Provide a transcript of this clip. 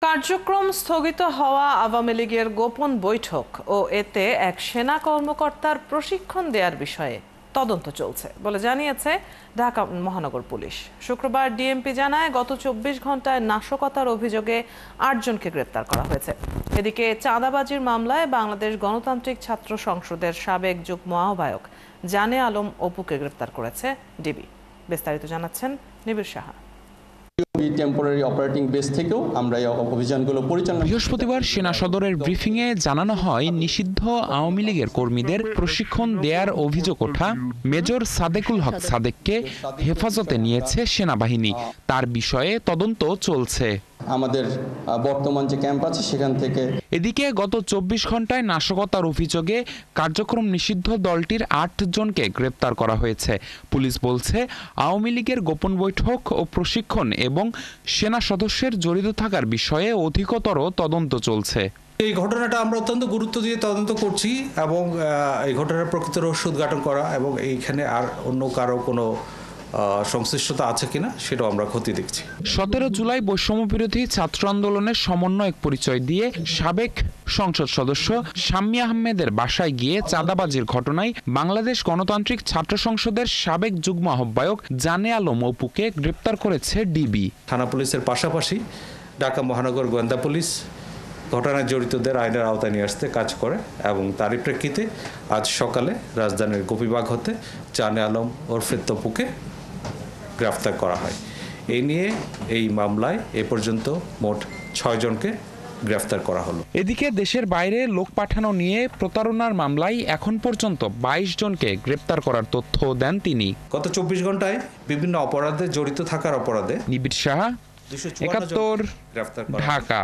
কার্যক্রম স্থগিত হওয়া আওয়ামী লীগের গোপন বৈঠক ও এতে এক সেনা কর্মকর্তার প্রশিক্ষণ দেওয়ার বিষয়ে তদন্ত চলছে বলে জানিয়েছে ঢাকা মহানগর পুলিশ। শুক্রবার ডিএমপি জানায় গত 24 ঘন্টায় নাশকতার অভিযোগে 8 জনকে গ্রেপ্তার করা হয়েছে। এদিকে চাঁদাবাজির মামলায় বাংলাদেশ গণতান্ত্রিক ছাত্র সংসদের সাবেক যুগ্ম আহ্বায়ক জানে আলম অপুকে গ্রেপ্তার করেছে ডিবি। বিস্তারিত জানাচ্ছেন নিবিড় সাহা। টেম্পোরারি অপারেটিং বেস থেকেও আমরা এই অভিযানগুলো পরিচালনা। বৃহস্পতিবার সেনা সদরের ব্রিফিংয়ে জানানো হয়, নিষিদ্ধ আওয়ামী লীগের কর্মীদের প্রশিক্ষণ দেওয়ার অভিযোগ ওঠা মেজর সাদেকুল হক সাদেককে হেফাজতে নিয়েছে সেনাবাহিনী। তার বিষয়ে তদন্ত চলছে। আমাদের বর্তমান যে ক্যাম্প আছে সেখান থেকে। এদিকে গত 24 ঘন্টায় নাশকতার অভিযোগে কার্যক্রম নিষিদ্ধ দলটির 8 জনকে গ্রেপ্তার করা হয়েছে। পুলিশ বলছে, আওয়ামী লীগের গোপন বৈঠক ও প্রশিক্ষণ এবং সেনা সদস্যের জড়িত থাকার বিষয়ে অধিকতর তদন্ত চলছে। এই ঘটনাটা আমরা অত্যন্ত গুরুত্ব দিয়ে তদন্ত করছি এবং এই ঘটনার প্রকৃত রহস্য উদ্ঘাটন করা এবং এইখানে আর অন্য কারো কোনো সংশ্লিষ্টতা আছে কিনা সেটাও আমরা খতিয়ে দেখছি। 17 জুলাই বৈষম্য বিরোধী ছাত্র আন্দোলনের সমন্বয়ক পরিচয় দিয়ে সাবেক সংসদ সদস্য শাম্মী আহমেদের বাসায় গিয়ে চাঁদাবাজির ঘটনায় বাংলাদেশ গণতান্ত্রিক ছাত্র সংসদের সাবেক যুগ্ম আহ্বায়ক জানে আলম অপুকে গ্রেপ্তার করেছে ডিবি। থানা পুলিশের পাশাপাশি ঢাকা মহানগর গোয়েন্দা পুলিশ ঘটনায় জড়িতদের আইনের আওতায় নিয়ে আসতে কাজ করে এবং তারই প্রেক্ষিতে আজ সকালে রাজধানীর গোপীবাগ হতে জানে আলম ওরফে তপুকে গ্রেফতার করা হয়। এই নিয়ে এই মামলায় এ পর্যন্ত মোট 6 জনকে গ্রেফতার করা হলো। এদিকে দেশের বাইরে লোক পাঠানো নিয়ে প্রতারণার মামলায় এখন পর্যন্ত 22 জনকে গ্রেপ্তার করার তথ্য দেন তিনি। গত 24 ঘন্টায় বিভিন্ন অপরাধে জড়িত থাকার অপরাধে নিবিড় সাহা, 71, ঢাকা।